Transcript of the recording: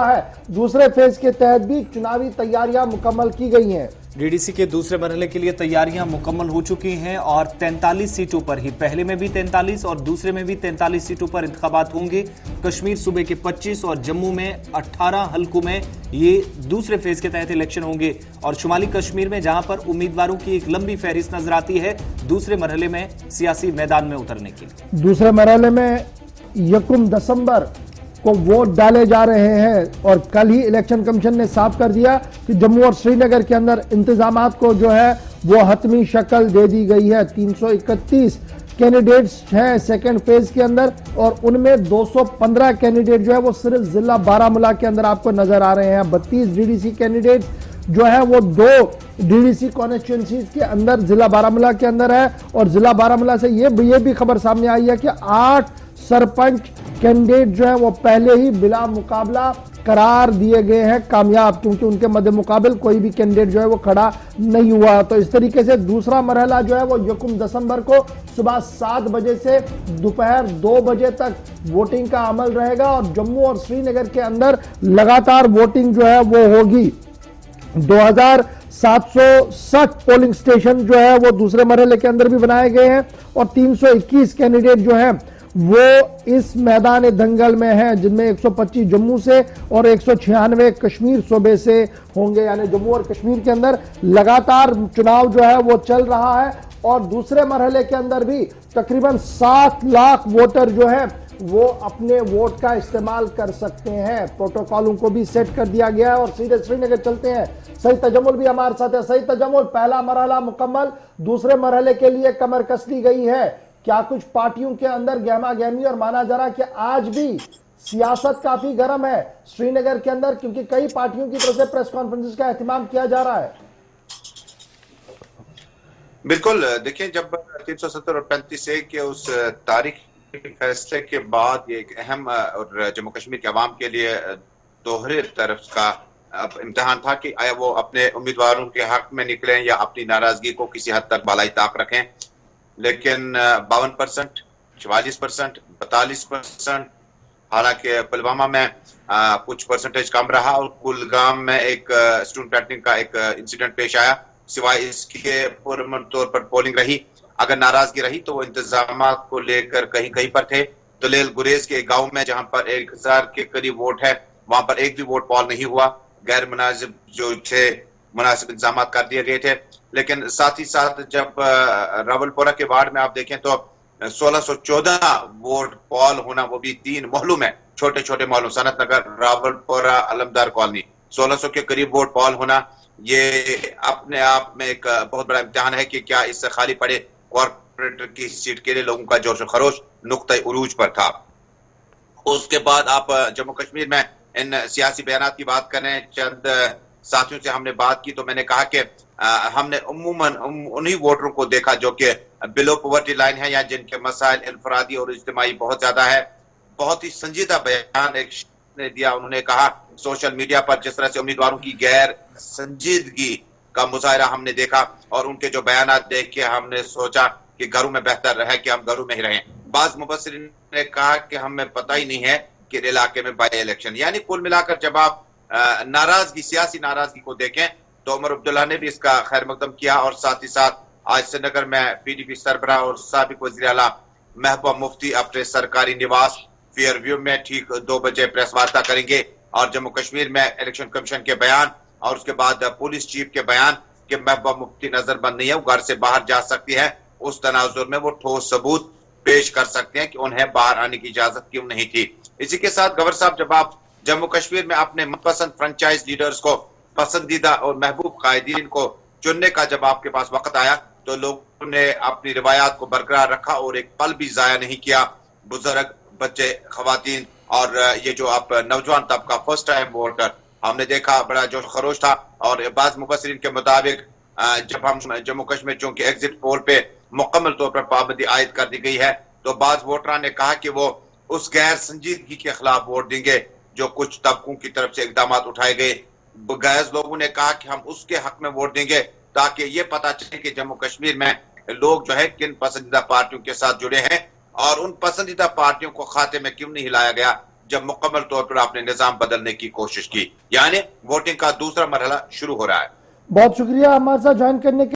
हुआ है। दूसरे फेज के तहत भी चुनावी तैयारियां मुकम्मल की गई हैं। डीडीसी के दूसरे मरहले के लिए तैयारियां मुकम्मल हो चुकी हैं और 43 सीटों पर ही, पहले में भी 43 और दूसरे में भी 43 सीटों पर इंतखाबात होंगे। कश्मीर सूबे के 25 और जम्मू में 18 हलकों में ये दूसरे फेज के तहत इलेक्शन होंगे और शुमाली कश्मीर में जहां पर उम्मीदवारों की एक लंबी फहरिस्त नजर आती है दूसरे मरहले में सियासी मैदान में उतरने की। दूसरे मरहले में 1 दिसंबर को वोट डाले जा रहे हैं और कल ही इलेक्शन कमीशन ने साफ कर दिया कि जम्मू और श्रीनगर के अंदर इंतजामात को जो है वो हतमी शक्ल दे दी गई है। 331 कैंडिडेट्स हैं सेकेंड फेज के अंदर और उनमें 215 कैंडिडेट जो है वो सिर्फ जिला बारामूला के अंदर आपको नजर आ रहे हैं। 32 डीडीसी कैंडिडेट्स जो है वो 2 डीडीसी कॉन्स्टिट्यूएंसीज के अंदर जिला बारामूला के अंदर है और जिला बारामूला से ये भी खबर सामने आई है कि 8 सरपंच कैंडिडेट जो है वो पहले ही बिला मुकाबला करार दिए गए हैं कामयाब, क्योंकि उनके मध्य मुकाबल कोई भी कैंडिडेट जो है वो खड़ा नहीं हुआ। तो इस तरीके से दूसरा मरहला जो है वो 1 दिसंबर को सुबह 7 बजे से दोपहर 2 बजे तक वोटिंग का अमल रहेगा और जम्मू और श्रीनगर के अंदर लगातार वोटिंग जो है वो होगी। 2760 पोलिंग स्टेशन जो है वो दूसरे मरहले के अंदर भी बनाए गए हैं और 321 कैंडिडेट जो हैं वो इस मैदान दंगल में हैं, जिनमें 125 जम्मू से और 196 कश्मीर सूबे से होंगे। यानी जम्मू और कश्मीर के अंदर लगातार चुनाव जो है वो चल रहा है और दूसरे मरहले के अंदर भी तकरीबन 7 लाख वोटर जो है वो अपने वोट का इस्तेमाल कर सकते हैं। प्रोटोकॉलों को भी सेट कर दिया गया है और सीधे श्रीनगर चलते हैं। सही तजम्मुल भी हमारे साथ है। सही तजम्मुल, पहला मरहला मुकम्मल, दूसरे मरहले के लिए कमर कस ली गई है। क्या कुछ पार्टियों के अंदर गहमा गहमी और माना जा रहा है कि आज भी सियासत काफी गर्म है श्रीनगर के अंदर, क्योंकि कई पार्टियों की तरफ से प्रेस कॉन्फ्रेंस का एहतमाम किया जा रहा है। बिल्कुल, देखिए जब 370 और 35A के उस तारीख फैसले के बाद ये एक अहम और जम्मू कश्मीर के अवाम के लिए दोहरे तरफ का अब इम्तिहान था कि आया वो अपने उम्मीदवारों के हक में निकलें या अपनी नाराजगी को किसी हद तक बालाई ताक रखें। लेकिन 52%, 44%, 42%, हालांकि पुलवामा में कुछ परसेंटेज कम रहा और कुलगाम में एक स्टूडेंट पैटर्निंग का एक इंसिडेंट पेश आया। सिवाय इसके पुरअमन तौर पर पोलिंग रही। अगर नाराजगी रही तो वो इंतजामात को लेकर कहीं कहीं पर थे। दलेल गुरेज के गांव में जहां पर 1000 के करीब वोट है, वहां पर एक भी वोट पॉल नहीं हुआ। गैर मुनासिब जो थे मुनासिब इंतजाम कर दिए गए थे। लेकिन साथ ही साथ जब रावलपुरा के वार्ड में आप देखें तो 1614 वोट पॉल होना, वो भी 3 मोहल्लों में, छोटे छोटे मोहल्लों, सनत नगर, रावलपुरा, अलमदार कॉलोनी, 1600 के करीब वोट पॉल होना, ये अपने आप में एक बहुत बड़ा इम्तिहान है कि क्या इससे खाली पड़े कॉर्पोरेटर की सीट के लिए लोगों का जोश खरोश नुक्ता उरूज पर था। उसके बाद आप जम्मू कश्मीर में इन सियासी बयानात की बात करें, चंद साथियों से हमने बात की तो मैंने कहा कि हमने उम्मूमन उन्हीं वोटरों को देखा जो कि बिलो पॉवर्टी लाइन है या जिनके मसाइल इनफरादी और इज्तिमाई बहुत ज्यादा है। बहुत ही संजीदा बयान एक ने दिया। उन्होंने कहा सोशल मीडिया पर जिस तरह से उम्मीदवारों की गैर संजीदगी का मुजाहरा हमने देखा और उनके जो बयानात देख के हमने सोचा कि घरों में बेहतर है कि हम घरों में ही रहें। बाज मुबस्सिरीन ने कहा कि हमें पता ही नहीं है कि इलाके में बाई इलेक्शन, यानी कुल मिलाकर जब आप नाराजगी, सियासी नाराजगी को देखें तो उमर अब्दुल्ला ने भी इसका खैर मकदम किया और साथ ही साथ आज श्रीनगर में पीडीपी सरबराह और साबिक वज़ीर आला महबूबा मुफ्ती अपने सरकारी निवास फेयरव्यू में ठीक 2 बजे प्रेस वार्ता करेंगे और जम्मू कश्मीर में इलेक्शन कमीशन के बयान और उसके बाद पुलिस चीफ के बयान कि महबूबा मुफ्ती नजरबंद नहीं है, वो घर से बाहर जा सकती है, उस तनाजुर में वो ठोस सबूत पेश कर सकते हैं कि उन्हें बाहर आने की इजाजत क्यों नहीं थी। इसी के साथ गवर्नर साहब, जब आप जम्मू कश्मीर में अपने मनपसंद फ्रेंचाइज लीडर्स को, पसंदीदा और महबूब कायदीन को चुनने का जब आपके पास वक्त आया तो लोगों ने अपनी रिवायात को बरकरार रखा और एक पल भी जाया नहीं किया। बुजुर्ग, बच्चे, खवातीन और ये जो आप नौजवान तबका, फर्स्ट टाइम वोटर, हमने देखा बड़ा जोश खरोश था। और बाज मुबस्सिरीन के मुताबिक जब हम जम्मू कश्मीर चूंकि एग्जिट पोल पे मुकम्मल तौर पर पाबंदी आयद कर दी गई है तो बाज वोटरों ने कहा कि वो उस गैर संजीदगी के खिलाफ वोट देंगे जो कुछ तबकों की तरफ से इकदाम उठाए गए। गैर लोगों ने कहा कि हम उसके हक में वोट देंगे ताकि ये पता चले कि जम्मू कश्मीर में लोग जो है किन पसंदीदा पार्टियों के साथ जुड़े हैं और उन पसंदीदा पार्टियों को खाते में क्यों नहीं हिलाया गया जब मुकम्मल तौर पर आपने निजाम बदलने की कोशिश की, यानी वोटिंग का दूसरा मरहला शुरू हो रहा है। बहुत शुक्रिया हमारे साथ ज्वाइन करने के